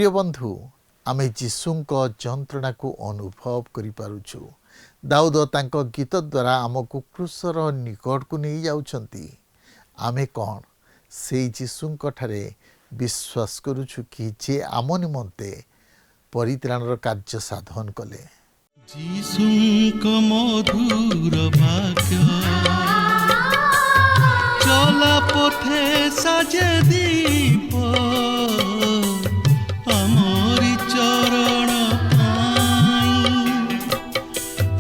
प्रिय बंधु आमे जीशुंक जंत्रणा को अनुभव करि पारुछु। दाऊद तांको गीत द्वारा आमको क्रूसर निकट को नहीं जाउछंती। आमे कौन से जीशुंक ठारे विश्वास करुछु कि जे आम निमंते परित्राणर कार्य साधन कले। जीशुंक मधुर वाक्य चला पथे साजे दीप आमरी चरण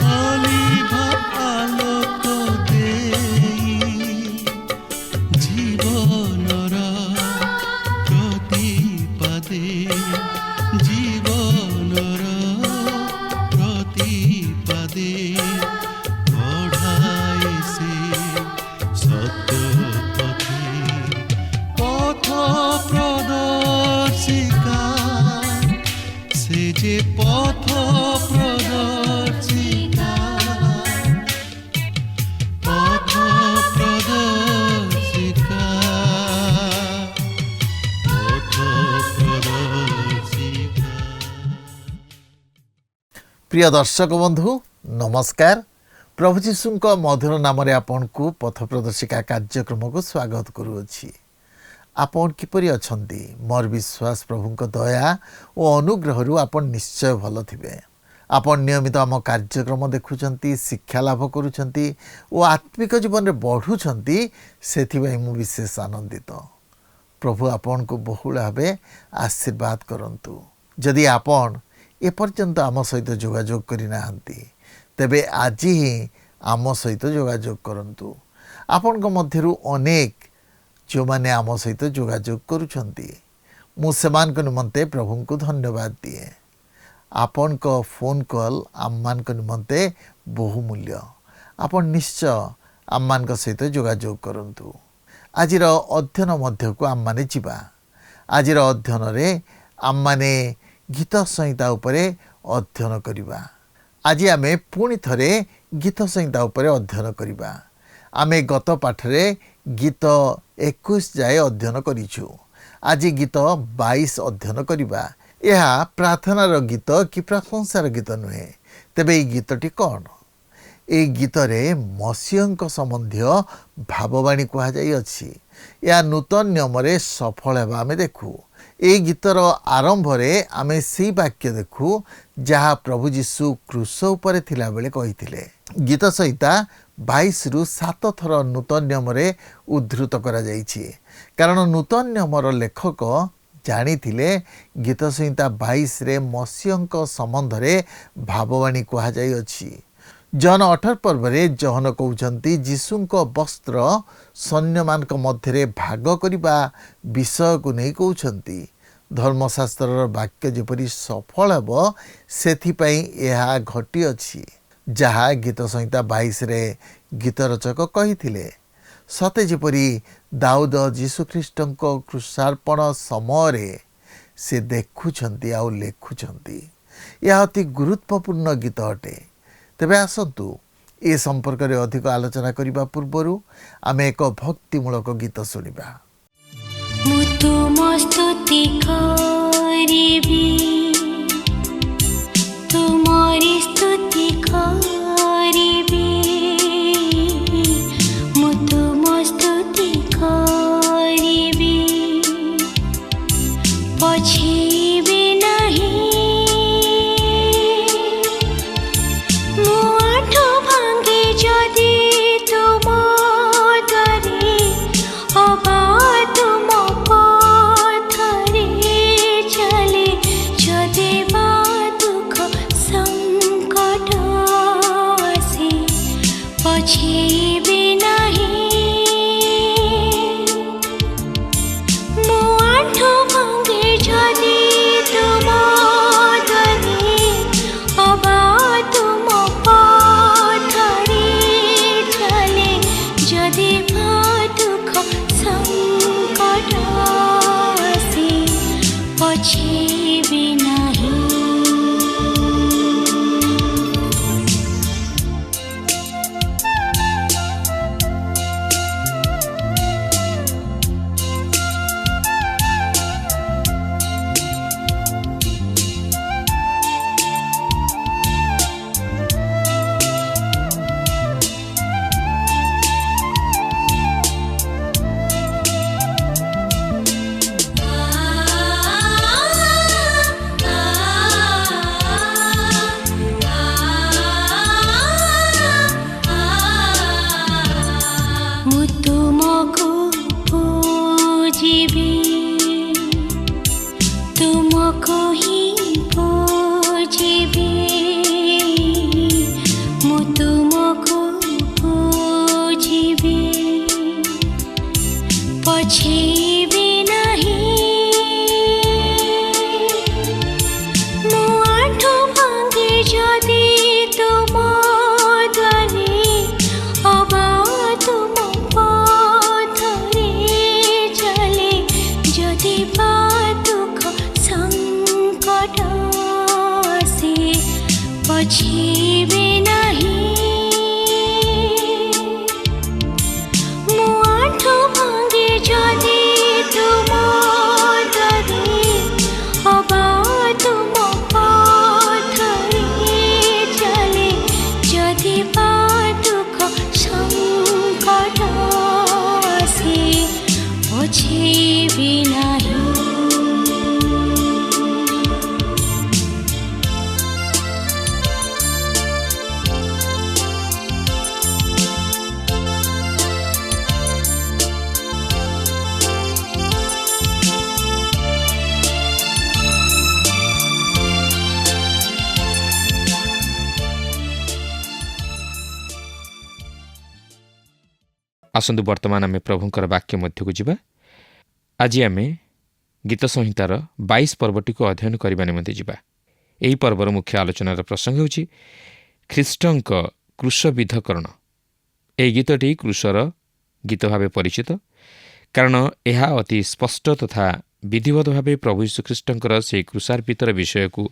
अलिभा आलोक देई जीवनर प्रतिपादे जीवनर प्रतिपादे बढ़ाए से सत्य पथ प्रदर्शिका से जे पथ प्रदर्शिका पथ प्रदर्शिका पथ प्रदर्शिका। प्रिय दर्शक बंधु नमस्कार। प्रभु जीशुंक मधुर नाम रे आपन को पथ प्रदर्शिका कार्यक्रम को स्वागत करूछि। आपन किपरि अछंती? मोर विश्वास प्रभुंक दया और अनुग्रह रु आपन निश्चय भल थिबे। आपन नियमित आम कार्यक्रम देखुछंती, शिक्षा लाभ करूछंती और आत्मिक जीवन रे बढ़ुछंती, सेथिबे मु विशेष आनंदित। प्रभु आपन को बहुल भावे आशीर्वाद करंतु। जदि आपन ए पर्यंत आम सहित जोगाजोग करि नाहंती तेबे आज ही आम सहित जोगाजोग करंतु। आपन को मध्यरु अनेक जो माने आम सहित जोगाजोग करुछंती, मु सेमान को निमंते प्रभु को धन्यवाद दिए। आपन को फोन कॉल आम्मान को निमंते बहुमूल्य। आपन निश्चय आम्मान को सहित जोगाजोग करंतु। आजिर अध्ययन मध्य को आम माने जिबा। आजिर अध्ययन रे आम माने गीत संहिता उपरे अध्ययन करिबा। आज आमे पुणी थरे गीत संहिता उपरे अध्ययन करिबा। आमे गत पाठ रे गीत 21 जाए अध्ययन करिछु। आज गीत 22 अध्ययन करिबा। यह प्रार्थनार गीत कि प्रशंसार गीत नुहे। तेबे ई गीतटी कौन? ए गीत रे मसीहंक संबंधी भाववाणी कहा जाई अछि। या नूतन नियम रे सफल हेबा आमे देखु। ए गीतर आरंभ रे आमे सी वाक्य देखु जहाँ प्रभु जीशु क्रूस उपरे थिला बेले कहिथिले। गीत संहिता 22 रु 7 थर नूतन नियम रे उद्धृत करा जाइछि। कारण नूतन नियमर लेखक जानिथिले गीत संहिता 22 रे मसीहंक संबंध रे भाववाणी कहा जाई अछि। जन 18 पर्व रे जहन कहउछंती जीशुंक वस्त्र सैन्यमानक मध्य रे भाग करिबा विषय को नहीं कहउछंती। धर्मशास्त्रर वाक्य जेपरि सफल हेबो सेथिपई एहा घटी अछि जहाँ गीत संहिता 22 रे गीत रचक कहिथिले। सते जेपरि दाऊद जीशु ख्रीष्टंक क्रूसार्पण समय रे से देखुछंती आ लेखुछंती। यह अति गुरुत्वपूर्ण गीत अटे। तेबे आसंतु ए संपर्क रे अधिक आलोचना करिबा पूर्वरु आमे एक भक्तिमूलक गीत सुनिबा। मु तुम स्तुति करिबी तुमरी स्तुति करिबी मु तुम स्तुति करिबी पछिबी नहीं मु आठो भांगे जदि तुम दरे अबा तुम पथरे चले जदि बा दुख संकट आसे पछिबी नहीं मु आठो भांगे जदि तुम दरे अबा तुम पथरे चले जदि बा दुख संकट आसे पछिबी नहीं। तुमको ही पूजिबी मु तुमको पूजिबी पछेबी नहीं मु आँठो भांगे जदि तुम द्वारे अबा तुम पथरे चले जदि बा दुख संकट से पछेबी नहीं मु आँठो भांगे जदि तुम द्वारे अबा तुम पथरे चले जदि बा दुख संकट से पछेबी नहीं। आसंतु वर्तमान आम प्रभुंकर वाक्य मध्यकु जिबा। आज आम गीत संहितार 22 पर्वटी को अध्ययन करने निमंते जिबा। एही पर्वर मुख्य आलोचनार प्रसंग होछि ख्रीष्टंक क्रूशविद्धकरण। एही गीतटी क्रूशर गीत भाव परिचित, कारण यह अति स्पष्ट तथा विधिवत भाव प्रभु यीशु ख्रीष्टंकर से क्रूशार्पितर विषय को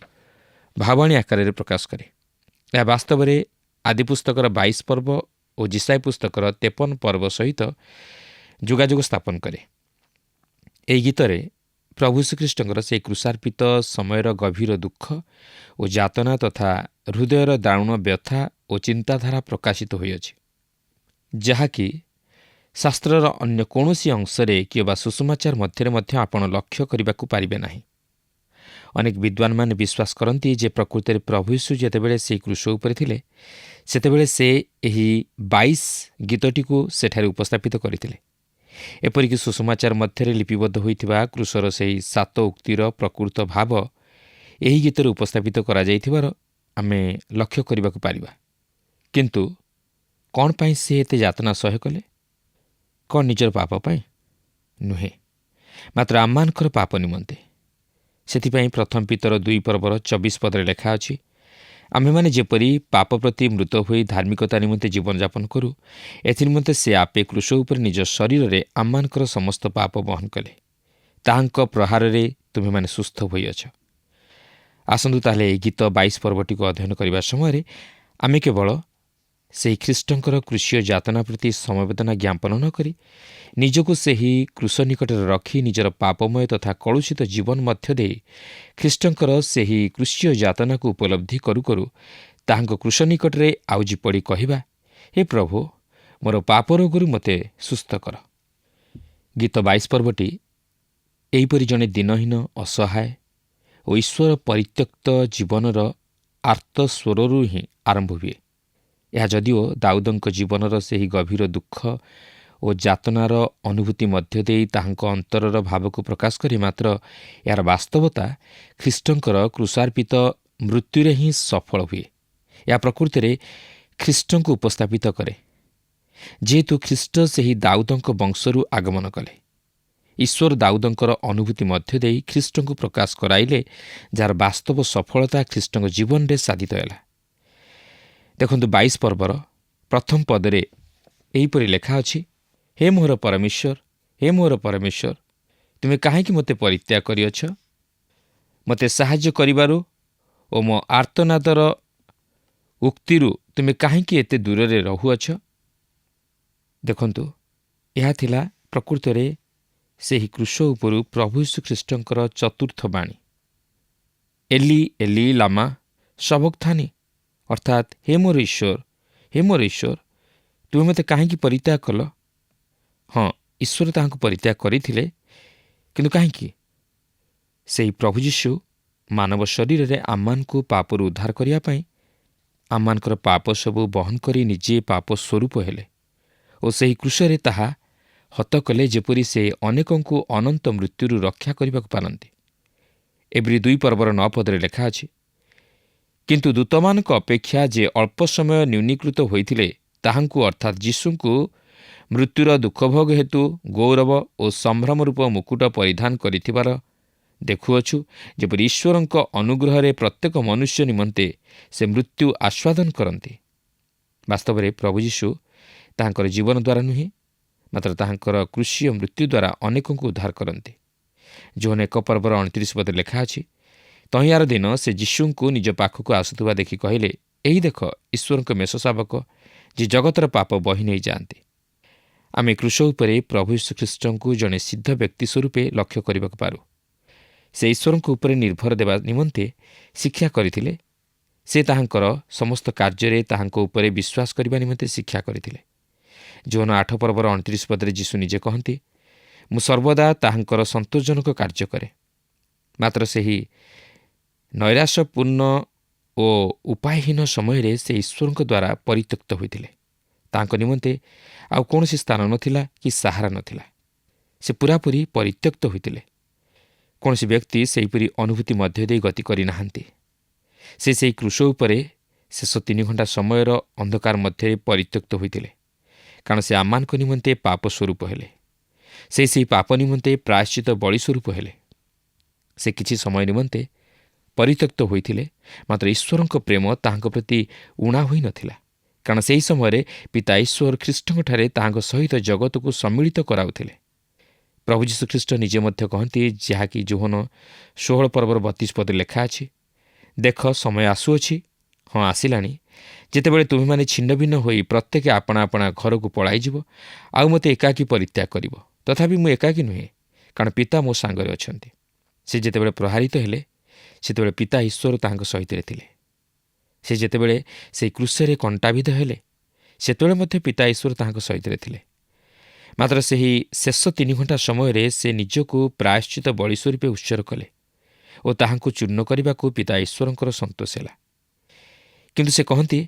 भावाणी आकार प्रकाश करे। यह वास्तव में आदि पुस्तकर 22 पर्व और जिसाई पुस्तकर 53 पर्व सहित जोगाजोग स्थापन करे। एही गीतरे प्रभु श्रीकृष्णଙ୍କର से क्रूशार्पित समयर गभीर दुख और यातना तथा हृदयर दारुण व्यथा और चिंताधारा प्रकाशित होइअछि, जहाँकि शास्त्रर अन्य कौनसी अंशरे कि सुसमाचार मध्य आपण लक्ष्य करबाकू पारिबे नाही। अनेक विद्वान मान विश्वास करती जे प्रकृति में प्रभु यीशु जेतेबेले से क्रूश उपरे थिले सेतेबेले से एही 22 गीतटी को सेठारे उपस्थापित करथिले। एपरिक सुसमाचार मध्य लिपिबद्ध होइथिबा क्रूशर सेही 7 उक्तिर प्रकृत भाव एही गीतरे उपस्थापित करा जाइथिबार आमे लक्ष्य करबाकू पारिबा। किंतु कौन पाई से एते यातना सह्य कले? कौन निजर पाप पाई नुहे, मात्र आम्मानकर पाप निमंते। सेथिपाई प्रथम पितर 2 पर्वर 24 पदरे लेखा अछि, आमे माने जेपरी पाप प्रति मृत होई धार्मिकता निमंते जीवन यापन करू, एथिनिमंते से आपे क्रूश उपर निज शरीर रे आम्मानकर समस्त पाप वहन कले। ताहांक प्रहार रे तुमे माने सुस्थ होइअछ। आसंतु ताहले ए गीत 22 पर्वटी को अध्ययन करबा समय आमे केवल से ख्रीष्टंकर क्रूशीय यातना प्रति समवेदना ज्ञापन न करी निजको सेही क्रूश निकट रखी निजर पापमय तथा कलुषित जीवन मध्य दे ख्रीष्टंकर सेही क्रूशीय यातना को उपलब्धि करू करू ताहांक क्रूश निकट रे आउजी पड़ी कहिबा, हे प्रभु मोर पाप रोगरु मते सुस्थ कर। गीत 22 पर्वटी एहीपरि जणे दिनहीन असहाय और ईश्वर परित्यक्त जीवनर आर्त स्वररू ही आरंभ हुए। यह जदिओ दाऊदंक जीवनर सेही गभीर दुख और यातनार अनुभूति मध्य देई ताहांक अंतरर भाव को प्रकाश करे, मात्र यार वास्तवता ख्रीष्टंकर क्रूशार्पित मृत्युरे ही सफल हुए। या प्रकृति रे ख्रीष्ट को उपस्थापित करे, जेहेतु ख्रीष्ट सेही दाऊदंक वंशरू आगमन कले। ईश्वर दाऊदंकर अनुभूति मध्य देई ख्रीष्ट को प्रकाश कराइले, जार वास्तव सफलता ख्रीष्ट जीवन रे साधित हैला। देखंतु 22 पर्वर प्रथम पदरे एहीपरि लेखा अछि, हे मोर परमेश्वर, हे मोर परमेश्वर, तुमे काहेकि मते परित्याग करिअछ? मते साहाय्य करिबारु ओ मो आर्तनादर उक्तिरु तुमे काहेकि एते दूररे रहुअछ? देखंतु यह थिला प्रकृति रे सेही क्रूश उपरु प्रभु यीशु ख्रीष्टंकर चतुर्थ बाणी, एली एली लामा सबक्तानी, अर्थात हे मोर ईश्वर तुमे मते काहेकि परित्याग कल? हाँ, ईश्वर ताहांको परित्याग करिथिले, किंतु काहेकि? सेही प्रभु यीशु मानव शरीर रे आम्मानको पापरु उद्धार करिया पई आम्मानकर पाप सबु बहन करी निजे पाप स्वरूप हेले और सेही क्रूशरे ताहा हत कले, जेपरि से अनेकंकु अनंत मृत्युरु रक्षा करिबाकु पारंती। ଏବ୍ରି 2 ପର୍ବର 9 ପଦରେ ଲେଖା ଅଛି, କିନ୍ତୁ ଦୂତମାନଙ୍କ ଅପେକ୍ଷା ଯେ ଅଳ୍ପ ସମୟ ନ୍ୟୁନୀକୃତ ହୋଇଥିଲେ ତାହାଙ୍କୁ ଅର୍ଥାତ୍ ଯୀଶୁଙ୍କୁ ମୃତ୍ୟୁର ଦୁଃଖଭୋଗ ହେତୁ ଗୌରବ ଓ ସମ୍ଭ୍ରମ ରୂପ ମୁକୁଟ ପରିଧାନ କରିଥିବାର ଦେଖୁଅଛୁ, ଯେପରି ଈଶ୍ୱରଙ୍କ ଅନୁଗ୍ରହରେ ପ୍ରତ୍ୟେକ ମନୁଷ୍ୟ ନିମନ୍ତେ ସେ ମୃତ୍ୟୁ ଆସ୍ୱାଦନ କରନ୍ତି। ବାସ୍ତବରେ ପ୍ରଭୁ ଯୀଶୁ ତାହାଙ୍କର ଜୀବନ ଦ୍ୱାରା ନୁହେଁ, ମାତ୍ର ତାହାଙ୍କର କୃଷୀୟ ମୃତ୍ୟୁ ଦ୍ୱାରା ଅନେକଙ୍କୁ ଉଦ୍ଧାର କରନ୍ତି। ଯୋହନ 1 ପର୍ବର 29 ପଦରେ ଲେଖା ଅଛି, ତହିଁଆର ଦିନ ସେ ଯୀଶୁଙ୍କୁ ନିଜ ପାଖକୁ ଆସୁଥିବା ଦେଖି କହିଲେ, ଏହି ଦେଖ ଈଶ୍ୱରଙ୍କ ମେଷଶାବକ, ଯେ ଜଗତର ପାପ ବହି ନେଇଯାଆନ୍ତି। ଆମେ କୃଷ ଉପରେ ପ୍ରଭୁ ଯୀଶୁଖ୍ରୀଷ୍ଟଙ୍କୁ ଜଣେ ସିଦ୍ଧ ବ୍ୟକ୍ତି ସ୍ୱରୂପେ ଲକ୍ଷ୍ୟ କରିବାକୁ ପାରୁ। ସେ ଈଶ୍ୱରଙ୍କ ଉପରେ ନିର୍ଭର ଦେବା ନିମନ୍ତେ ଶିକ୍ଷା କରିଥିଲେ। ସେ ତାହାଙ୍କର ସମସ୍ତ କାର୍ଯ୍ୟରେ ତାହାଙ୍କ ଉପରେ ବିଶ୍ୱାସ କରିବା ନିମନ୍ତେ ଶିକ୍ଷା କରିଥିଲେ। ଯୋହନ 8 ପର୍ବର 29 ପଦରେ ଯୀଶୁ ନିଜେ କହନ୍ତି, ମୁଁ ସର୍ବଦା ତାହାଙ୍କର ସନ୍ତୋଷଜନକ କାର୍ଯ୍ୟ କରେ। ମାତ୍ର ସେହି ନୈରାଶ୍ୟପୂର୍ଣ୍ଣ ଓ ଉପାୟହୀନ ସମୟରେ ସେ ଈଶ୍ୱରଙ୍କ ଦ୍ୱାରା ପରିତ୍ୟକ୍ତ ହୋଇଥିଲେ। ତାଙ୍କ ନିମନ୍ତେ ଆଉ କୌଣସି ସ୍ଥାନ ନଥିଲା କି ସାହାରା ନଥିଲା। ସେ ପୁରାପୁରି ପରିତ୍ୟକ୍ତ ହୋଇଥିଲେ। କୌଣସି ବ୍ୟକ୍ତି ସେହିପରି ଅନୁଭୂତି ମଧ୍ୟ ଦେଇ ଗତି କରିନାହାନ୍ତି। ସେ ସେହି କୃଷ ଉପରେ ଶେଷ 3 ଘଣ୍ଟା ସମୟର ଅନ୍ଧକାର ମଧ୍ୟରେ ପରିତ୍ୟକ୍ତ ହୋଇଥିଲେ, କାରଣ ସେ ଆମମାନଙ୍କ ନିମନ୍ତେ ପାପ ସ୍ୱରୂପ ହେଲେ। ସେହି ପାପ ନିମନ୍ତେ ପ୍ରାୟଶ୍ଚିତ ବଳି ସ୍ୱରୂପ ହେଲେ। ସେ କିଛି ସମୟ ନିମନ୍ତେ ପରିତ୍ୟକ୍ତ ହୋଇଥିଲେ, ମାତ୍ର ଈଶ୍ୱରଙ୍କ ପ୍ରେମ ତାହାଙ୍କ ପ୍ରତି ଊଣା ହୋଇନଥିଲା, କାରଣ ସେହି ସମୟରେ ପିତା ଈଶ୍ୱର ଖ୍ରୀଷ୍ଟଙ୍କଠାରେ ତାହାଙ୍କ ସହିତ ଜଗତକୁ ସମ୍ମିଳିତ କରାଉଥିଲେ। ପ୍ରଭୁ ଯୀଶୁଖ୍ରୀଷ୍ଟ ନିଜେ ମଧ୍ୟ କହନ୍ତି, ଯାହାକି ଯୋହନ 16 ପର୍ବର 32 ପଦରେ ଲେଖା ଅଛି, ଦେଖ ସମୟ ଆସୁଅଛି, ହଁ ଆସିଲାଣି, ଯେତେବେଳେ ତୁମେମାନେ ଛିନ୍ନ ଭିନ୍ନ ହୋଇ ପ୍ରତ୍ୟେକ ଆପଣା ଆପଣା ଘରକୁ ପଳାଇଯିବ, ଆଉ ମୋତେ ଏକାକୀ ପରିତ୍ୟାଗ କରିବ। ତଥାପି ମୁଁ ଏକାକୀ ନୁହେଁ, କାରଣ ପିତା ମୋ ସାଙ୍ଗରେ ଅଛନ୍ତି। ସେ ଯେତେବେଳେ ପ୍ରହାରିତ ହେଲେ, ସେତେବେଳେ ପିତା ଈଶ୍ୱର ତାହାଙ୍କ ସହିତ ଥିଲେ। ସେ ଯେତେବେଳେ ସେହି କୃଷରେ କଣ୍ଟାବିଦ୍ଧ ହେଲେ, ସେତେବେଳେ ମଧ୍ୟ ପିତା ଈଶ୍ୱର ତାହାଙ୍କ ସହିତ ଥିଲେ। ମାତ୍ର ସେହି ଶେଷ 3 ଘଣ୍ଟା ସମୟରେ ସେ ନିଜକୁ ପ୍ରାୟଶ୍ଚିତ ବଳି ସ୍ୱରୂପେ ଉତ୍ସର୍ଗ କଲେ ଓ ତାହାଙ୍କୁ ଚୂର୍ଣ୍ଣ କରିବାକୁ ପିତା ଈଶ୍ୱରଙ୍କର ସନ୍ତୋଷ ହେଲା। କିନ୍ତୁ ସେ କହନ୍ତି,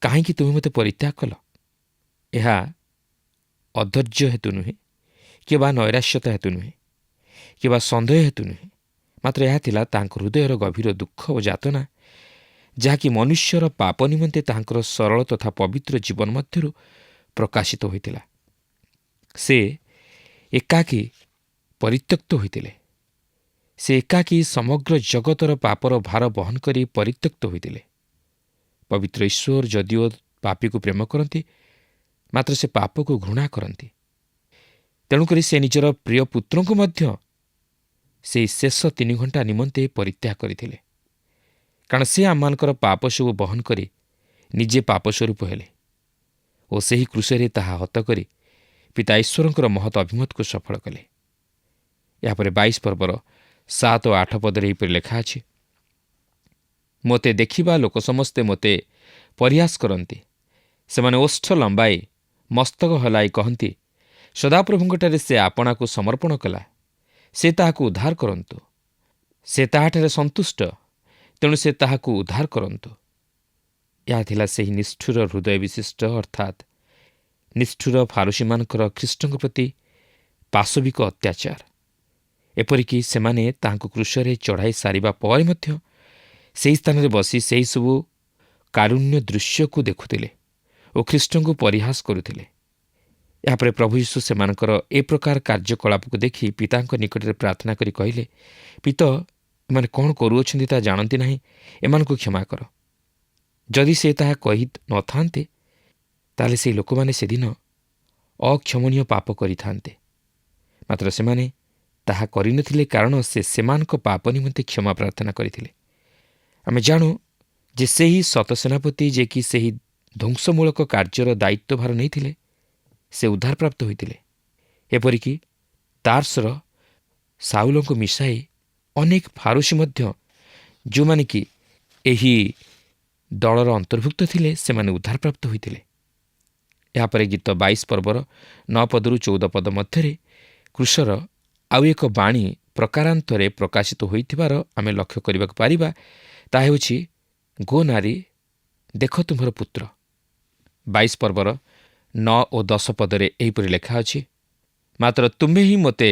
କାହିଁକି ତୁମେ ମୋତେ ପରିତ୍ୟାଗ କଲ? ଏହା ଅଧୈର୍ଯ୍ୟ ହେତୁ ନୁହେଁ, କିମ୍ବା ନୈରାଶ୍ୟତା ହେତୁ ନୁହେଁ, କିମ୍ବା ସନ୍ଦେହ ହେତୁ ନୁହେଁ, ମାତ୍ର ଏହା ଥିଲା ତାଙ୍କ ହୃଦୟର ଗଭୀର ଦୁଃଖ ଓ ଯାତନା, ଯାହାକି ମନୁଷ୍ୟର ପାପ ନିମନ୍ତେ ତାହାଙ୍କର ସରଳ ତଥା ପବିତ୍ର ଜୀବନ ମଧ୍ୟରୁ ପ୍ରକାଶିତ ହୋଇଥିଲା। ସେ ଏକାକୀ ପରିତ୍ୟକ୍ତ ହୋଇଥିଲେ। ସେ ଏକାକୀ ସମଗ୍ର ଜଗତର ପାପର ଭାର ବହନ କରି ପରିତ୍ୟକ୍ତ ହୋଇଥିଲେ। ପବିତ୍ର ଈଶ୍ୱର ଯଦିଓ ପାପୀକୁ ପ୍ରେମ କରନ୍ତି, ମାତ୍ର ସେ ପାପକୁ ଘୃଣା କରନ୍ତି। ତେଣୁକରି ସେ ନିଜର ପ୍ରିୟ ପୁତ୍ରଙ୍କୁ ମଧ୍ୟ ସେହି ଶେଷ 3 ଘଣ୍ଟା ନିମନ୍ତେ ପରିତ୍ୟାଗ କରିଥିଲେ, କାରଣ ସେ ଆମମାନଙ୍କର ପାପ ସବୁ ବହନ କରି ନିଜେ ପାପ ସ୍ୱରୂପ ହେଲେ ଓ ସେହି କୃଷରେ ତାହା ହତ କରି ପିତା ଈଶ୍ୱରଙ୍କର ମହତ୍ ଅଭିମତକୁ ସଫଳ କଲେ। ଏହାପରେ 22 ପର୍ବର 7 ଓ 8 ପଦରେ ଏହିପରି ଲେଖା ଅଛି, ମୋତେ ଦେଖିବା ଲୋକ ସମସ୍ତେ ମୋତେ ପରିହାସ କରନ୍ତି। ସେମାନେ ଓଷ୍ଠ ଲମ୍ବାଇ ମସ୍ତକ ହଲାଇ କହନ୍ତି, ସଦାପ୍ରଭୁଙ୍କଠାରେ ସେ ଆପଣାକୁ ସମର୍ପଣ କଲା, ସେ ତାହାକୁ ଉଦ୍ଧାର କରନ୍ତୁ। ସେ ତାହାଠାରେ ସନ୍ତୁଷ୍ଟ, ତେଣୁ ସେ ତାହାକୁ ଉଦ୍ଧାର କରନ୍ତୁ। ଏହା ଥିଲା ସେହି ନିଷ୍ଠୁର ହୃଦୟ ବିଶିଷ୍ଟ ଅର୍ଥାତ୍ ନିଷ୍ଠୁର ଫାରୁସୀମାନଙ୍କର ଖ୍ରୀଷ୍ଟଙ୍କ ପ୍ରତି ପାଶବିକ ଅତ୍ୟାଚାର। ଏପରିକି ସେମାନେ ତାହାଙ୍କୁ କୃଷରେ ଚଢ଼ାଇ ସାରିବା ପରେ ମଧ୍ୟ ସେହି ସ୍ଥାନରେ ବସି ସେହିସବୁ କାରୁଣ୍ୟ ଦୃଶ୍ୟକୁ ଦେଖୁଥିଲେ ଓ ଖ୍ରୀଷ୍ଟଙ୍କୁ ପରିହାସ କରୁଥିଲେ। ଏହାପରେ ପ୍ରଭୁ ଯୀଶୁ ସେମାନଙ୍କର ଏ ପ୍ରକାର କାର୍ଯ୍ୟକଳାପକୁ ଦେଖି ପିତାଙ୍କ ନିକଟରେ ପ୍ରାର୍ଥନା କରି କହିଲେ, ପିତ, ଏମାନେ କ'ଣ କରୁଅଛନ୍ତି ତାହା ଜାଣନ୍ତି ନାହିଁ, ଏମାନଙ୍କୁ କ୍ଷମା କର। ଯଦି ସେ ତାହା କହି ନଥାନ୍ତେ, ତାହେଲେ ସେହି ଲୋକମାନେ ସେଦିନ ଅକ୍ଷମଣୀୟ ପାପ କରିଥାନ୍ତେ। ମାତ୍ର ସେମାନେ ତାହା କରିନଥିଲେ, କାରଣ ସେ ସେମାନଙ୍କ ପାପ ନିମନ୍ତେ କ୍ଷମା ପ୍ରାର୍ଥନା କରିଥିଲେ। ଆମେ ଜାଣୁ ଯେ ସେହି ସତ ସେନାପତି, ଯିଏକି ସେହି ଧ୍ୱଂସମୂଳକ କାର୍ଯ୍ୟର ଦାୟିତ୍ୱଭାର ନେଇଥିଲେ, ସେ ଉଦ୍ଧାରପ୍ରାପ୍ତ ହୋଇଥିଲେ। ଏପରିକି ତାର୍ସର ସାଉଲଙ୍କୁ ମିଶାଇ ଅନେକ ଫାରୁସୀ ମଧ୍ୟ, ଯେଉଁମାନେ କି ଏହି ଦଳର ଅନ୍ତର୍ଭୁକ୍ତ ଥିଲେ, ସେମାନେ ଉଦ୍ଧାରପ୍ରାପ୍ତ ହୋଇଥିଲେ। ଏହାପରେ ଗୀତ 22 ପର୍ବର 9 ପଦରୁ 14 ପଦ ମଧ୍ୟରେ କୃଷର ଆଉ ଏକ ବାଣୀ ପ୍ରକାରାନ୍ତରେ ପ୍ରକାଶିତ ହୋଇଥିବାର ଆମେ ଲକ୍ଷ୍ୟ କରିବାକୁ ପାରିବା। ତାହା ହେଉଛି, ଗୋ ନାରୀ, ଦେଖ ତୁମ୍ଭର ପୁତ୍ର। 22 ପର୍ବର 9 ଓ 10 ପଦରେ ଏହିପରି ଲେଖା ଅଛି, ମାତ୍ର ତୁମେ ହିଁ ମୋତେ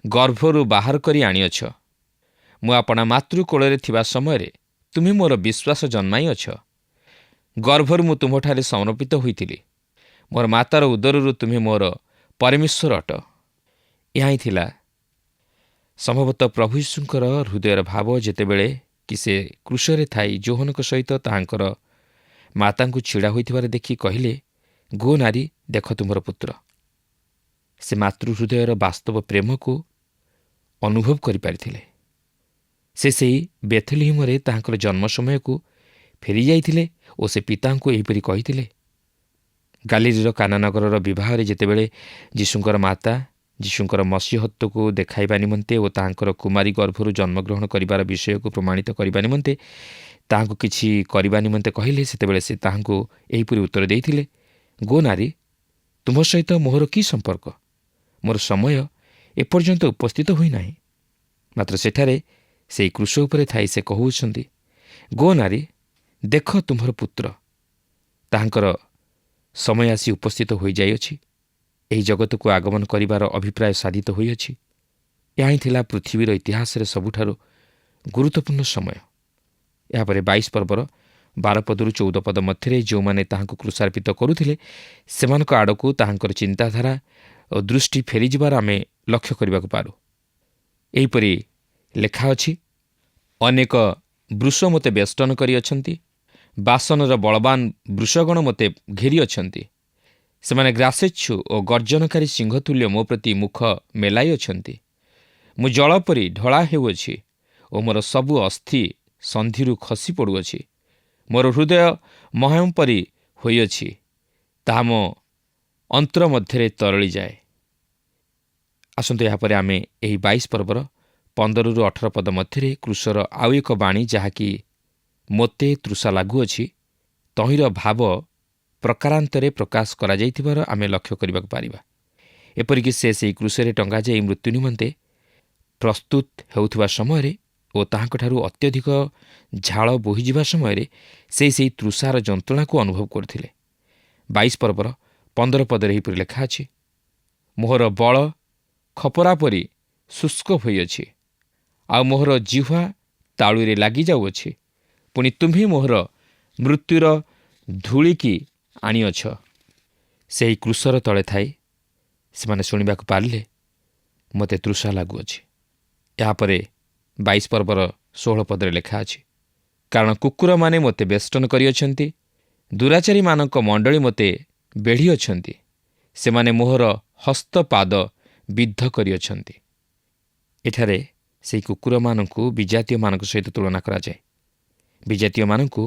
ଗର୍ଭରୁ ବାହାର କରି ଆଣିଅଛ, ମୁଁ ଆପଣା ମାତୃ କୋଳରେ ଥିବା ସମୟରେ ତୁମେ ମୋର ବିଶ୍ୱାସ ଜନ୍ମାଇଅଛ। ଗର୍ଭରୁ ମୁଁ ତୁମଠାରେ ସମର୍ପିତ ହୋଇଥିଲି। ମୋର ମାତାର ଉଦରରୁ ତୁମେ ମୋର ପରମେଶ୍ୱର ଅଟ। ଏହା ହିଁ ଥିଲା ସମ୍ଭବତଃ ପ୍ରଭୁ ଯୀଶୁଙ୍କର ହୃଦୟର ଭାବ ଯେତେବେଳେ କି ସେ କ୍ରୁଶରେ ଥାଇ ଯୋହନଙ୍କ ସହିତ ତାହାଙ୍କର ମାତାଙ୍କୁ ଛିଡ଼ା ହୋଇଥିବାର ଦେଖି କହିଲେ, ଗୋ ନାରୀ, ଦେଖ ତୁମର ପୁତ୍ର। ସେ ମାତୃ ହୃଦୟର ବାସ୍ତବ ପ୍ରେମକୁ ଅନୁଭବ କରିପାରିଥିଲେ। ସେ ସେହି ବେଥେଲହିମରେ ତାହାଙ୍କର ଜନ୍ମ ସମୟକୁ ଫେରିଯାଇଥିଲେ ଓ ସେ ପିତାଙ୍କୁ ଏହିପରି କହିଥିଲେ। ଗାଲିଲର କାନା ନଗରର ବିବାହରେ ଯେତେବେଳେ ଯୀଶୁଙ୍କର ମାତା ଯୀଶୁଙ୍କର ମସିହତ୍ୱକୁ ଦେଖାଇବା ନିମନ୍ତେ ଓ ତାହାଙ୍କର କୁମାରୀ ଗର୍ଭରୁ ଜନ୍ମଗ୍ରହଣ କରିବାର ବିଷୟକୁ ପ୍ରମାଣିତ କରିବା ନିମନ୍ତେ ତାହାଙ୍କୁ କିଛି କରିବା ନିମନ୍ତେ କହିଲେ, ସେତେବେଳେ ସେ ତାହାଙ୍କୁ ଏହିପରି ଉତ୍ତର ଦେଇଥିଲେ, ଗୋ ନାରୀ, ତୁମ ସହିତ ମୋହର କି ସମ୍ପର୍କ? ମୋର ସମୟ ଏପର୍ଯ୍ୟନ୍ତ ଉପସ୍ଥିତ ହୋଇନାହିଁ। ମାତ୍ର ସେଠାରେ ସେହି କ୍ରୁଶ ଉପରେ ଥାଇ ସେ କହୁଅଛନ୍ତି, ଗୋ ନାରୀ, ଦେଖ ତୁମର ପୁତ୍ର। ତାହାଙ୍କର ସମୟ ଆସି ଉପସ୍ଥିତ ହୋଇଯାଇଅଛି। ଏହି ଜଗତକୁ ଆଗମନ କରିବାର ଅଭିପ୍ରାୟ ସାଧିତ ହୋଇଅଛି। ଏହା ହିଁ ଥିଲା ପୃଥିବୀର ଇତିହାସରେ ସବୁଠାରୁ ଗୁରୁତ୍ୱପୂର୍ଣ୍ଣ ସମୟ। ଏହାପରେ 22 ପର୍ବର 12 ପଦରୁ 14 ପଦ ମଧ୍ୟରେ ଯେଉଁମାନେ ତାହାଙ୍କୁ କ୍ରୁଶାର୍ପିତ କରୁଥିଲେ ସେମାନଙ୍କ ଆଡ଼କୁ ତାହାଙ୍କର ଚିନ୍ତାଧାରା ଓ ଦୃଷ୍ଟି ଫେରିଯିବାର ଆମେ ଲକ୍ଷ୍ୟ କରିବାକୁ ପାରୁ। ଏହିପରି ଲେଖା ଅଛି, ଅନେକ ବୃଷ ମୋତେ ବେଷ୍ଟନ କରିଅଛନ୍ତି, ବାସନର ବଳବାନ ବୃଷଗଣ ମୋତେ ଘେରିଅଛନ୍ତି। ସେମାନେ ଗ୍ରାସେଚ୍ଛୁ ଓ ଗର୍ଜନକାରୀ ସିଂହତୁଲ୍ୟ ମୋ ପ୍ରତି ମୁଖ ମେଲାଇଅଛନ୍ତି। ମୁଁ ଜଳ ପରି ଢଳା ହେଉଅଛି ଓ ମୋର ସବୁ ଅସ୍ଥି ସନ୍ଧିରୁ ଖସି ପଡ଼ୁଅଛି। ମୋର ହୃଦୟ ମହମ ପରି ହୋଇଅଛି, ତାହା ମୋ ଅନ୍ତର ମଧ୍ୟରେ ତରଳିଯାଏ। ଆସନ୍ତୁ ଏହାପରେ ଆମେ ଏହି 22 ପର୍ବର 15ରୁ 18 ପଦ ମଧ୍ୟରେ କ୍ରୁଶର ଆଉ ଏକ ବାଣୀ, ଯାହାକି ମୋତେ ତୃଷା ଲାଗୁଅଛି, ତହିଁର ଭାବ ପ୍ରକାରାନ୍ତରେ ପ୍ରକାଶ କରାଯାଇଥିବାର ଆମେ ଲକ୍ଷ୍ୟ କରିବାକୁ ପାରିବା। ଏପରିକି ସେ ସେହି କ୍ରୁଶରେ ଟଙ୍ଗାଯାଇ ମୃତ୍ୟୁ ନିମନ୍ତେ ପ୍ରସ୍ତୁତ ହେଉଥିବା ସମୟରେ ଓ ତାହାଙ୍କଠାରୁ ଅତ୍ୟଧିକ ଝାଳ ବୋହିଯିବା ସମୟରେ ସେ ସେହି ତୃଷାର ଯନ୍ତ୍ରଣାକୁ ଅନୁଭବ କରୁଥିଲେ। 22 ପର୍ବର 15 ପଦରେ ଏହିପରି ଲେଖା ଅଛି, ମୋହର ବଳ ଖପରା ପରି ଶୁଷ୍କ ହୋଇଅଛି, ଆଉ ମୋହର ଜିହ୍ୱା ତାଳୁରେ ଲାଗିଯାଉଅଛି। ପୁଣି ତୁମ୍ଭେ ମୋହର ମୃତ୍ୟୁର ଧୂଳିକି ଆଣିଅଛ। ସେହି କ୍ରୁଶର ତଳେ ଥାଇ ସେମାନେ ଶୁଣିବାକୁ ପାରିଲେ, ମୋତେ ତୃଷା ଲାଗୁଅଛି। ଏହାପରେ 22 ପର୍ବର 16 ପଦରେ ଲେଖା ଅଛି, କାରଣ କୁକୁରମାନେ ମୋତେ ବେଷ୍ଟନ କରିଅଛନ୍ତି, ଦୁରାଚାରୀମାନଙ୍କ ମଣ୍ଡଳୀ ମୋତେ ବେଢ଼ିଅଛନ୍ତି। ସେମାନେ ମୋହର ହସ୍ତପାଦ ବିଦ୍ଧ କରିଅଛନ୍ତି। ଏଠାରେ ସେହି କୁକୁରମାନଙ୍କୁ ବିଜାତୀୟମାନଙ୍କ ସହିତ ତୁଳନା କରାଯାଏ। ବିଜାତୀୟମାନଙ୍କୁ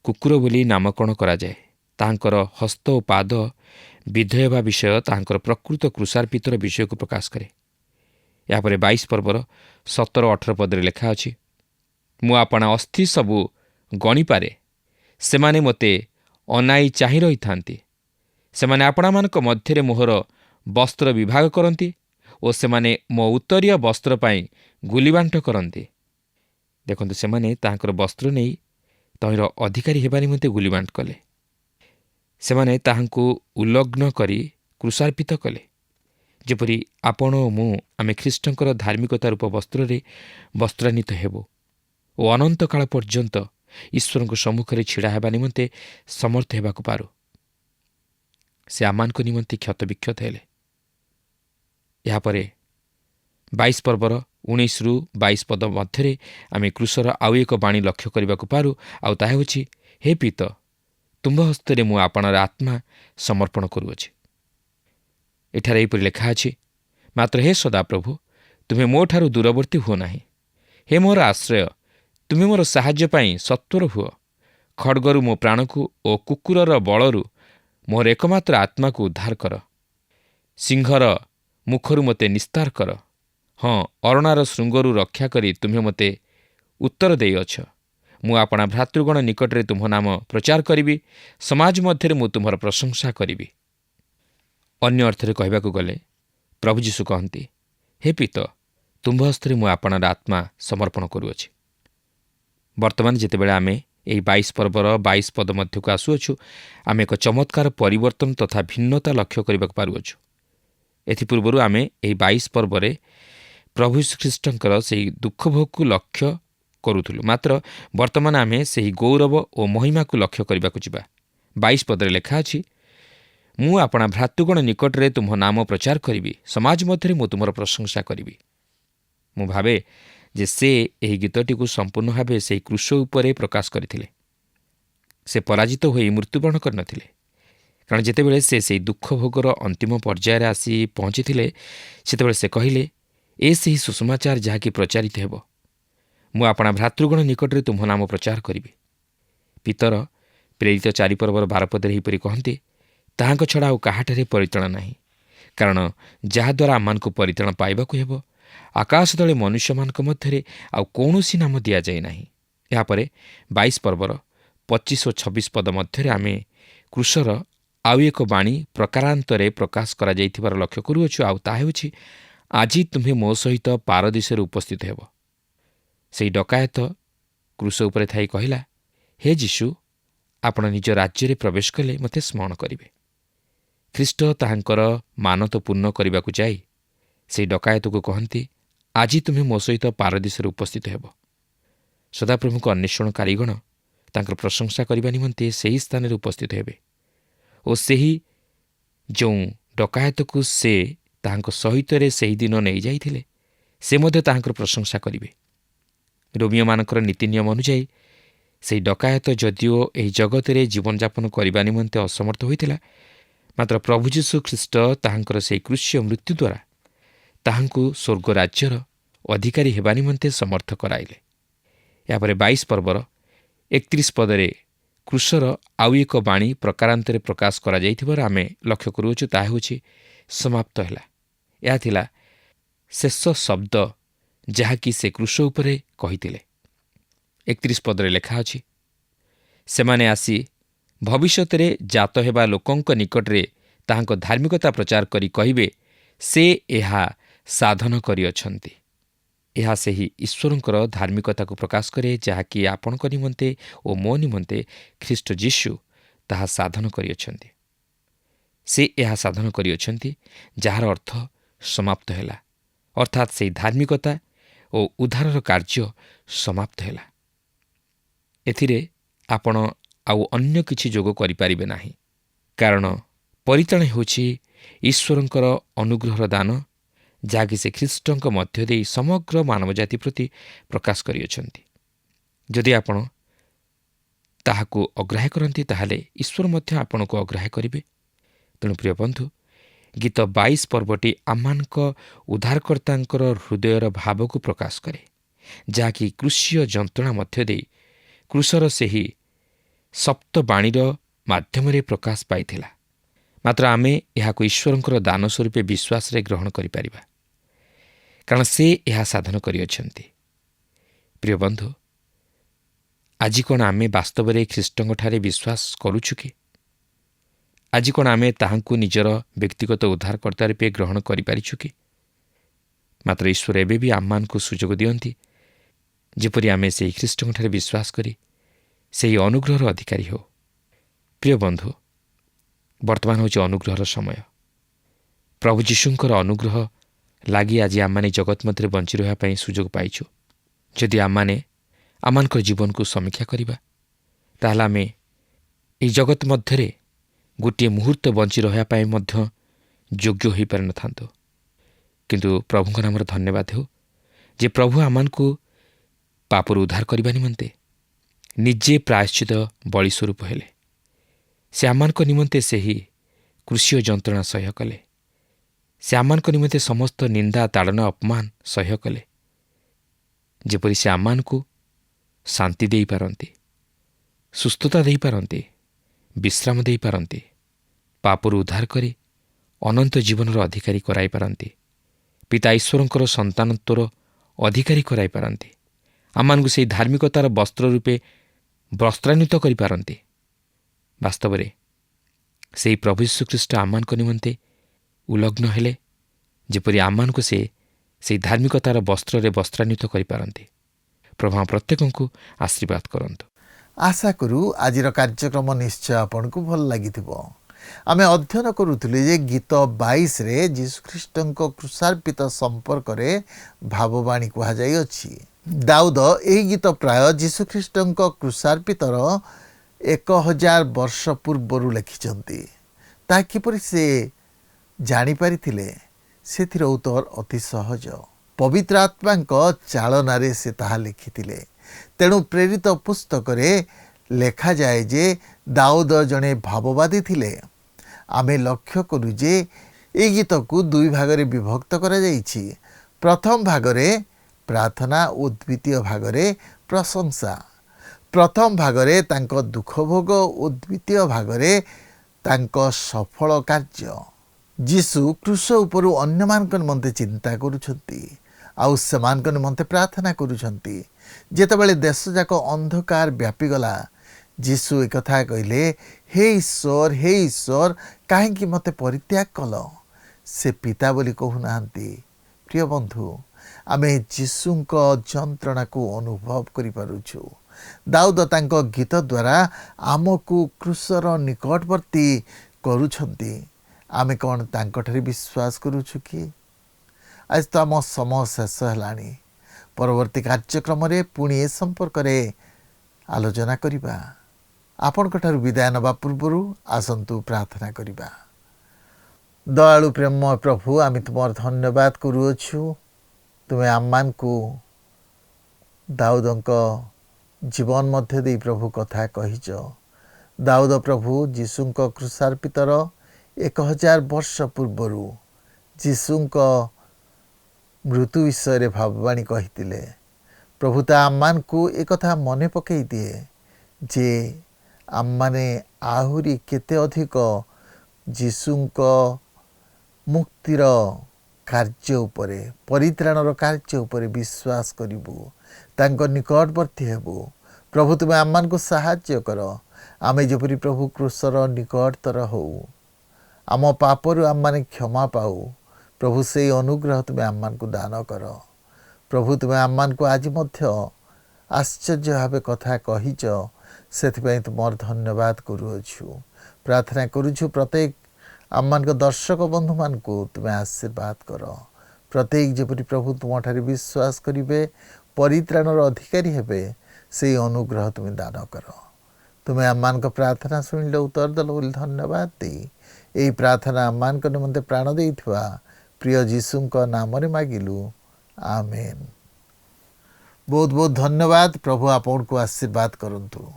କୁକୁର ବୋଲି ନାମକରଣ କରାଯାଏ। ତାହାଙ୍କର ହସ୍ତ ଓ ପାଦ ବିଦ୍ଧ ହେବା ବିଷୟ ତାହାଙ୍କର ପ୍ରକୃତ କ୍ରୁଶାର୍ପିତର ବିଷୟକୁ ପ୍ରକାଶ କରେ। ଏହାପରେ 22 ପର୍ବର 17-18 ପଦରେ ଲେଖା ଅଛି, ମୁଁ ଆପଣା ଅସ୍ଥି ସବୁ ଗଣିପାରେ, ସେମାନେ ମୋତେ ଅନାଇ ଚାହିଁ ରହିଥାନ୍ତି। ସେମାନେ ଆପଣାମାନଙ୍କ ମଧ୍ୟରେ ମୋହର ବସ୍ତ୍ର ବିଭାଗ କରନ୍ତି ଓ ସେମାନେ ମୋ ଉତ୍ତରୀୟ ବସ୍ତ୍ର ପାଇଁ ଗୁଲିବାଣ୍ଟ କରନ୍ତି। ଦେଖନ୍ତୁ, ସେମାନେ ତାହାଙ୍କର ବସ୍ତ୍ର ନେଇ ତହିଁର ଅଧିକାରୀ ହେବା ନିମନ୍ତେ ଗୁଲିବାଣ୍ଟ କଲେ। ସେମାନେ ତାହାଙ୍କୁ ଉଲ୍ଲଗ୍ନ କରି କ୍ରୁଶାର୍ପିତ କଲେ। ଯେପରି ଆପଣ ଓ ମୁଁ ଆମେ ଖ୍ରୀଷ୍ଟଙ୍କର ଧାର୍ମିକତା ରୂପ ବସ୍ତ୍ରରେ ବସ୍ତ୍ରାନ୍ୱିତ ହେବୁ ଓ ଅନନ୍ତକାଳ ପର୍ଯ୍ୟନ୍ତ ଈଶ୍ୱରଙ୍କ ସମ୍ମୁଖରେ ଛିଡ଼ା ହେବା ନିମନ୍ତେ ସମର୍ଥ ହେବାକୁ ପାରୁ। ସେ ଆମମାନଙ୍କ ନିମନ୍ତେ କ୍ଷତବିକ୍ଷତ ହେଲେ। ଏହାପରେ 22 ପର୍ବର 19ରୁ 22 ପଦ ମଧ୍ୟରେ ଆମେ କ୍ରୁଶର ଆଉ ଏକ ବାଣୀ ଲକ୍ଷ୍ୟ କରିବାକୁ ପାରୁ, ଆଉ ତାହା ହେଉଛି, ହେ ପିତ, ତୁମ୍ଭ ହସ୍ତରେ ମୁଁ ଆପଣାର ଆତ୍ମା ସମର୍ପଣ କରୁଅଛି। ଏଠାରେ ଏହିପରି ଲେଖା ଅଛି, ମାତ୍ର ହେ ସଦାପ୍ରଭୁ, ତୁମେ ମୋ ଠାରୁ ଦୂରବର୍ତ୍ତୀ ହୁଅ ନାହିଁ। ହେ ମୋର ଆଶ୍ରୟ, ତୁମେ ମୋର ସାହାଯ୍ୟ ପାଇଁ ସତ୍ୱର ହୁଅ। ଖଡ଼୍ଗରୁ ମୋ ପ୍ରାଣକୁ ଓ କୁକୁରର ବଳରୁ ମୋର ଏକମାତ୍ର ଆତ୍ମାକୁ ଉଦ୍ଧାର କର। ସିଂହର ମୁଖରୁ ମୋତେ ନିସ୍ତାର କର। ହଁ, ଅରଣାର ଶୃଙ୍ଗରୁ ରକ୍ଷା କରି ତୁମେ ମୋତେ ଉତ୍ତର ଦେଇଅଛ। ମୁଁ ଆପଣା ଭ୍ରାତୃଗଣ ନିକଟରେ ତୁମ୍ଭ ନାମ ପ୍ରଚାର କରିବି, ସମାଜ ମଧ୍ୟରେ ମୁଁ ତୁମ୍ଭର ପ୍ରଶଂସା କରିବି। ଅନ୍ୟ ଅର୍ଥରେ କହିବାକୁ ଗଲେ ପ୍ରଭୁ ଯୀଶୁ କହନ୍ତି, ହେ ପିତ, ତୁମ୍ଭ ହସ୍ତରେ ମୁଁ ଆପଣାର ଆତ୍ମା ସମର୍ପଣ କରୁଅଛି। ବର୍ତ୍ତମାନ ଯେତେବେଳେ ଆମେ ଏହି 22 ପର୍ବର 22 ପଦ ମଧ୍ୟକୁ ଆସୁଅଛୁ, ଆମେ ଏକ ଚମତ୍କାର ପରିବର୍ତ୍ତନ ତଥା ଭିନ୍ନତା ଲକ୍ଷ୍ୟ କରିବାକୁ ପାରୁଅଛୁ। ଏଥିପୂର୍ବରୁ ଆମେ ଏହି 22 ପର୍ବରେ ପ୍ରଭୁ ଶ୍ରୀଖ୍ରୀଷ୍ଟଙ୍କର ସେହି ଦୁଃଖ ଭୋଗକୁ ଲକ୍ଷ୍ୟ କରୁଥିଲୁ। ମାତ୍ର ବର୍ତ୍ତମାନ ଆମେ ସେହି ଗୌରବ ଓ ମହିମାକୁ ଲକ୍ଷ୍ୟ କରିବାକୁ ଯିବା। 22 ପଦରେ ଲେଖା ଅଛି, ମୁଁ ଆପଣା ଭ୍ରାତୃଗଣ ନିକଟରେ ତୁମ୍ଭ ନାମ ପ୍ରଚାର କରିବି, ସମାଜ ମଧ୍ୟରେ ମୁଁ ତୁମର ପ୍ରଶଂସା କରିବି। ମୁଁ ଭାବେ ଯେ ସେ ଏହି ଗୀତଟିକୁ ସମ୍ପୂର୍ଣ୍ଣ ଭାବେ ସେହି କ୍ରୁଶ ଉପରେ ପ୍ରକାଶ କରିଥିଲେ। ସେ ପରାଜିତ ହୋଇ ମୃତ୍ୟୁବରଣ କରିନଥିଲେ, କାରଣ ଯେତେବେଳେ ସେ ସେହି ଦୁଃଖ ଭୋଗର ଅନ୍ତିମ ପର୍ଯ୍ୟାୟରେ ଆସି ପହଞ୍ଚିଥିଲେ, ସେତେବେଳେ ସେ କହିଲେ, ଏ ସେହି ସୁଷମାଚାର ଯାହାକି ପ୍ରଚାରିତ ହେବ, ମୁଁ ଆପଣା ଭ୍ରାତୃଗଣ ନିକଟରେ ତୁମ୍ଭ ନାମ ପ୍ରଚାର କରିବି। ପିତର ପ୍ରେରିତ 4 ପର୍ବର 12 ପଦରେ ଏହିପରି କହନ୍ତି, ତାହାଙ୍କ ଛଡ଼ା ଆଉ କାହାଠାରେ ପରିତ୍ରାଣ ନାହିଁ, କାରଣ ଯାହାଦ୍ୱାରା ଆମମାନଙ୍କୁ ପରିତ୍ରାଣ ପାଇବାକୁ ହେବ, ଆକାଶ ତଳେ ମନୁଷ୍ୟମାନଙ୍କ ମଧ୍ୟରେ ଆଉ କୌଣସି ନାମ ଦିଆଯାଇ ନାହିଁ। ଏହାପରେ 22 ପର୍ବର 25 ଓ 26 ପଦ ମଧ୍ୟରେ ଆମେ କ୍ରୁଶର ଆଉ ଏକ ବାଣୀ ପ୍ରକାରାନ୍ତରେ ପ୍ରକାଶ କରାଯାଇଥିବାର ଲକ୍ଷ୍ୟ କରୁଅଛୁ, ଆଉ ତାହା ହେଉଛି, ଆଜି ତୁମ୍ଭେ ମୋ ସହିତ ପାରଦୀସରେ ଉପସ୍ଥିତ ହେବ। ସେହି ଡକାୟତ କ୍ରୁଶ ଉପରେ ଥାଇ କହିଲା, ହେ ଯୀଶୁ, ଆପଣ ନିଜ ରାଜ୍ୟରେ ପ୍ରବେଶ କଲେ ମୋତେ ସ୍ମରଣ କରିବେ। ଖ୍ରୀଷ୍ଟ ତାହାଙ୍କର ମାନତ ପୂର୍ଣ୍ଣ କରିବାକୁ ଯାଇ ସେହି ଡକାୟତକୁ କହନ୍ତି, ଆଜି ତୁମେ ମୋ ସହିତ ପାରଦୀସରେ ଉପସ୍ଥିତ ହେବ। ସଦାପ୍ରଭୁଙ୍କ ଅନ୍ୱେଷଣକାରୀଗଣ ତାଙ୍କର ପ୍ରଶଂସା କରିବା ନିମନ୍ତେ ସେହି ସ୍ଥାନରେ ଉପସ୍ଥିତ ହେବେ ଓ ସେହି ଯେଉଁ ଡକାୟତକୁ ସେ ତାହାଙ୍କ ସହିତରେ ସେହିଦିନ ନେଇଯାଇଥିଲେ, ସେ ମଧ୍ୟ ତାହାଙ୍କର ପ୍ରଶଂସା କରିବେ। ରୋମିଓମାନଙ୍କର ନୀତି ନିୟମ ଅନୁଯାୟୀ ସେହି ଡକାୟତ ଯଦିଓ ଏହି ଜଗତରେ ଜୀବନଯାପନ କରିବା ନିମନ୍ତେ ଅସମର୍ଥ ହୋଇଥିଲା, ମାତ୍ର ପ୍ରଭୁ ଯୀଶୁ ଖ୍ରୀଷ୍ଟ ତାହାଙ୍କର ସେହି କ୍ରୁଶ୍ୟ ମୃତ୍ୟୁ ଦ୍ୱାରା ତାହାଙ୍କୁ ସ୍ୱର୍ଗ ରାଜ୍ୟର ଅଧିକାରୀ ହେବା ନିମନ୍ତେ ସମର୍ଥ କରାଇଲେ। ଏହାପରେ 22 ପର୍ବର 31 ପଦରେ କ୍ରୁଶର ଆଉ ଏକ ବାଣୀ ପ୍ରକାରାନ୍ତରେ ପ୍ରକାଶ କରାଯାଇଥିବାର ଆମେ ଲକ୍ଷ୍ୟ କରୁଅଛୁ, ତାହା ହେଉଛି ସମାପ୍ତ ହେଲା। ଏହା ଥିଲା ଶେଷ ଶବ୍ଦ ଯାହାକି ସେ କ୍ରୁଶ ଉପରେ କହିଥିଲେ। 31 ପଦରେ ଲେଖା ଅଛି, ସେମାନେ ଆସି ଭବିଷ୍ୟତରେ ଜାତ ହେବା ଲୋକଙ୍କ ନିକଟରେ ତାହାଙ୍କ ଧାର୍ମିକତା ପ୍ରଚାର କରି କହିବେ, ସେ ଏହା ସାଧନ କରିଅଛନ୍ତି। ଏହା ସେହି ଈଶ୍ୱରଙ୍କର ଧାର୍ମିକତାକୁ ପ୍ରକାଶ କରେ, ଯାହାକି ଆପଣଙ୍କ ନିମନ୍ତେ ଓ ମୋ ନିମନ୍ତେ ଖ୍ରୀଷ୍ଟ ଯୀଶୁ ତାହା ସାଧନ କରିଅଛନ୍ତି। ସେ ଏହା ସାଧନ କରିଅଛନ୍ତି, ଯାହାର ଅର୍ଥ ସମାପ୍ତ ହେଲା, ଅର୍ଥାତ୍ ସେହି ଧାର୍ମିକତା ଓ ଉଦ୍ଧାରର କାର୍ଯ୍ୟ ସମାପ୍ତ ହେଲା। ଏଥିରେ ଆପଣ ଆଉ ଅନ୍ୟ କିଛି ଯୋଗ କରିପାରିବେ ନାହିଁ, କାରଣ ପରିତ୍ରାଣ ହେଉଛି ଈଶ୍ୱରଙ୍କର ଅନୁଗ୍ରହର ଦାନ, ଯାହାକି ସେ ଖ୍ରୀଷ୍ଟଙ୍କ ମଧ୍ୟ ଦେଇ ସମଗ୍ର ମାନବ ଜାତି ପ୍ରତି ପ୍ରକାଶ କରିଅଛନ୍ତି। ଯଦି ଆପଣ ତାହାକୁ ଅଗ୍ରାହ୍ୟ କରନ୍ତି, ତାହେଲେ ଈଶ୍ୱର ମଧ୍ୟ ଆପଣଙ୍କୁ ଅଗ୍ରାହ୍ୟ କରିବେ। ତେଣୁ ପ୍ରିୟ ବନ୍ଧୁ, ଗୀତ 22 ପର୍ବଟି ଆମମାନଙ୍କ ଉଦ୍ଧାରକର୍ତ୍ତାଙ୍କର ହୃଦୟର ଭାବକୁ ପ୍ରକାଶ କରେ, ଯାହାକି କ୍ରୁଶୀୟ ଯନ୍ତ୍ରଣା ମଧ୍ୟ ଦେଇ କ୍ରୁଶର ସେହି ସପ୍ତ ବାଣୀର ମାଧ୍ୟମରେ ପ୍ରକାଶ ପାଇଥିଲା। ମାତ୍ର ଆମେ ଏହାକୁ ଈଶ୍ୱରଙ୍କର ଦାନ ସ୍ୱରୂପେ ବିଶ୍ୱାସରେ ଗ୍ରହଣ କରିପାରିବା, କାରଣ ସେ ଏହା ସାଧନ କରିଅଛନ୍ତି। ପ୍ରିୟ ବନ୍ଧୁ, ଆଜି କ'ଣ ଆମେ ବାସ୍ତବରେ ଖ୍ରୀଷ୍ଟଙ୍କଠାରେ ବିଶ୍ୱାସ କରୁଛୁ କି? ଆଜି କ'ଣ ଆମେ ତାହାଙ୍କୁ ନିଜର ବ୍ୟକ୍ତିଗତ ଉଦ୍ଧାରକର୍ତ୍ତା ରୂପେ ଗ୍ରହଣ କରିପାରିଛୁ କି? ମାତ୍ର ଈଶ୍ୱର ଏବେ ବି ଆମମାନଙ୍କୁ ସୁଯୋଗ ଦିଅନ୍ତି, ଯେପରି ଆମେ ସେହି ଖ୍ରୀଷ୍ଟଙ୍କଠାରେ ବିଶ୍ୱାସ କରି ସେହି ଅନୁଗ୍ରହର ଅଧିକାରୀ ହେଉ। ପ୍ରିୟ ବନ୍ଧୁ, ବର୍ତ୍ତମାନ ହେଉଛି ଅନୁଗ୍ରହର ସମୟ। ପ୍ରଭୁ ଯୀଶୁଙ୍କର ଅନୁଗ୍ରହ ଲାଗି ଆଜି ଆମମାନେ ଜଗତ ମଧ୍ୟରେ ବଞ୍ଚି ରହିବା ପାଇଁ ସୁଯୋଗ ପାଇଛୁ। ଯଦି ଆମମାନେ ଆମମାନଙ୍କର ଜୀବନକୁ ସମୀକ୍ଷା କରିବା, ତାହେଲେ ଆମେ ଏହି ଜଗତ ମଧ୍ୟରେ ଗୋଟିଏ ମୁହୂର୍ତ୍ତ ବଞ୍ଚି ରହିବା ପାଇଁ ମଧ୍ୟ ଯୋଗ୍ୟ ହୋଇପାରିନଥାନ୍ତୁ। କିନ୍ତୁ ପ୍ରଭୁଙ୍କ ନାମର ଧନ୍ୟବାଦ ହେଉ ଯେ ପ୍ରଭୁ ଆମମାନଙ୍କୁ ପାପରୁ ଉଦ୍ଧାର କରିବା ନିମନ୍ତେ ନିଜେ ପ୍ରାୟଶ୍ଚିତ ବଳି ସ୍ୱରୂପ ହେଲେ। ସେ ଆମମାନଙ୍କ ନିମନ୍ତେ ସେହି କ୍ରୁଶୀୟ ଯନ୍ତ୍ରଣା ସହ୍ୟ କଲେ। ସେ ଆମମାନଙ୍କ ନିମନ୍ତେ ସମସ୍ତ ନିନ୍ଦା, ତାଡ଼ନା, ଅପମାନ ସହ୍ୟ କଲେ, ଯେପରି ସେ ଆମମାନଙ୍କୁ ଶାନ୍ତି ଦେଇପାରନ୍ତି, ସୁସ୍ଥତା ଦେଇପାରନ୍ତି, ବିଶ୍ରାମ ଦେଇପାରନ୍ତି, ପାପରୁ ଉଦ୍ଧାର କରି ଅନନ୍ତ ଜୀବନର ଅଧିକାରୀ କରାଇପାରନ୍ତି, ପିତା ଈଶ୍ୱରଙ୍କର ସନ୍ତାନତ୍ୱର ଅଧିକାରୀ କରାଇପାରନ୍ତି, ଆମମାନଙ୍କୁ ସେହି ଧାର୍ମିକତାର ବସ୍ତ୍ର ରୂପେ ବସ୍ତ୍ରାନ୍ୱିତ କରିପାରନ୍ତି। ବାସ୍ତବରେ ସେହି ପ୍ରଭୁ ଯୀଶୁଖ୍ରୀଷ୍ଟ ଆମମାନଙ୍କ ନିମନ୍ତେ ଉଲଗ୍ନ ହେଲେ, ଯେପରି ଆମମାନଙ୍କୁ ସେ ସେହି ଧାର୍ମିକତାର ବସ୍ତ୍ରରେ ବସ୍ତ୍ରାନ୍ୱିତ କରିପାରନ୍ତି। ପ୍ରଭୁ ପ୍ରତ୍ୟେକଙ୍କୁ ଆଶୀର୍ବାଦ କରନ୍ତୁ। ଆଶା କରୁ ଆଜିର କାର୍ଯ୍ୟକ୍ରମ ନିଶ୍ଚୟ ଆପଣଙ୍କୁ ଭଲ ଲାଗିଥିବ। आमे अध्ययन करुथिलु जे गीत 22 रे जीशुख्रीष्टଙ୍କ क्रूसार्पित संपर्करे भाववाणी कुहा जाई अछि। दाऊद एही गीत प्राय जीशुख्रीष्टଙ୍କ क्रूसार्पितर 1000 वर्ष पूर्वरु लिखिछन्ति। ता किपरि से जानि परिथिले सेथिर उत्तर अति सहज। पवित्र आत्माଙ୍କ चालनारे से ताहा लिखिथिले। तेणु प्रेरित पुस्तकरे लेखा जाए जे दाऊद जणे भाववादी थिले। आमे लक्ष्य करू जे ए गीत को दुई भागरे विभक्त करा जाइछि। प्रथम भागरे प्रार्थना और द्वितीय भागरे प्रशंसा। प्रथम भागरे तांको दुख भोग और द्वितीय भागरे तांको सफल कार्य। जीशु क्रूस उपरु अन्य मानक निमंते चिंता करुछंती आउ सेमानक निमंते प्रार्थना करुछंती। जेतेबेले देश जाक अंधकार व्यापी गला जीशु एक कथा कहले, हे ईश्वर काहेकि मते परित्याग कल। से पिता बोली कहूनाहांती। प्रिय बंधु, आमे जीशुंक जंत्रणा को अनुभव करि पारुछु। दाऊद तांको गीत द्वारा आमको क्रूसर निकटवर्ती करुछंती। आमे कौन तांकठारे विश्वास करुछु कि? आज तो आम समय शेष हेलानी। परवर्ती कार्यक्रम रे पुणी ए संपर्क रे आलोचना करिबा। आपणठारु विदाय नबा पूर्वरु आसंतु प्रार्थना करिबा। दयालु प्रेममय प्रभु, आमे तुमर धन्यवाद करुअछु। तुमे आम्मान को दाऊदंक जीवन मध्य दे प्रभु कथा कहिच। दाऊद प्रभु जीशुंक क्रूसार्पितर 1000 वर्ष पूर्वरु जीशुंक मृत्यु विषय भाववाणी कहितिले। प्रभु ता आम्मान को एक कथा मने पकई दिए जे आम्माने आहुरी केते अधिक जीशुंक मुक्तिर कार्य उपरे, परित्राणर कार्य उपरे विश्वास करिबु, तांको निकटवर्ती हेबु। प्रभु तुमे आम्मान को सहाय्य कर। आमे जेपरि प्रभु क्रूसर निकटतर हो, आम पापरु आम्माने क्षमा पाऊ। प्रभु से अनुग्रह तुमे आम्मान को दान कर। प्रभु तुमे आम्मान को आज मध्य आश्चर्य भावे कथा कहिच, सेथिपाई तुमर धन्यवाद करुअछु। प्रार्थना करुछु प्रत्येक आम्मान को दर्शक बंधु मान को तुमे आशीर्वाद कर। प्रत्येक जेपरि प्रभु तुमठारे विश्वास करिवे, परित्राणर अधिकारी हेबे, से अनुग्रह तुमे दान कर। तुमे आम्मान को प्रार्थना सुनिले उत्तर देल बोली धन्यवाद दे। एही प्रार्थना आम्मान को निमंते प्राण देइथवा प्रिय जीशुंक नाम रे मागिलु, आमेन। बहुत बहुत धन्यवाद। प्रभु आपन को आशीर्वाद करंतु।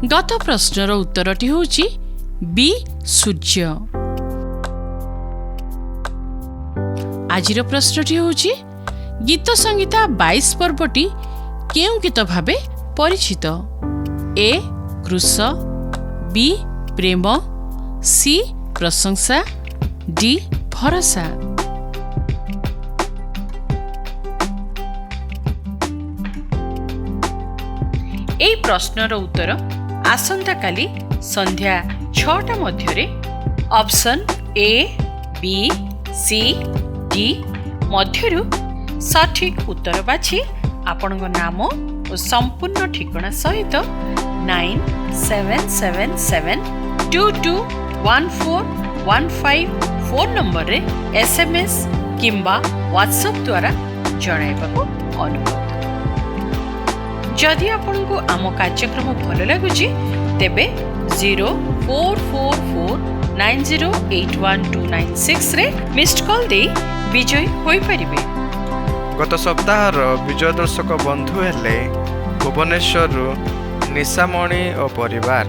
गत प्रश्नर उत्तरटी होउची बी सूर्य। आजिर प्रश्नटी होउची गीत संगीता 22 पर्वटी केउ गीत भाबे परिचित? ए क्रूस, बी प्रेम, सी प्रशंसा, डी भरोसा। এই প্রশ্নর উত্তর আসন্তাকালি সন্ধ্যা 6টা মধ্যে option A, B, C, D মধ্যরু সঠিক উত্তর বাছি আপনার নাম ও সম্পূর্ণ ঠিকনা সহিত 9777221415 ফোন নম্বরে SMS কিংবা WhatsApp দ্বারা জଣାইବାକୁ অনুরোধ। जदि आपको आम कार्यक्रम भल लगुच तेबे 0444908126 रे मिस्ड कॉल दे विजयी होई परिबे। गत सप्ताहर विजय दर्शक बंधु हेले भुवनेश्वर निशामणि और परिवार।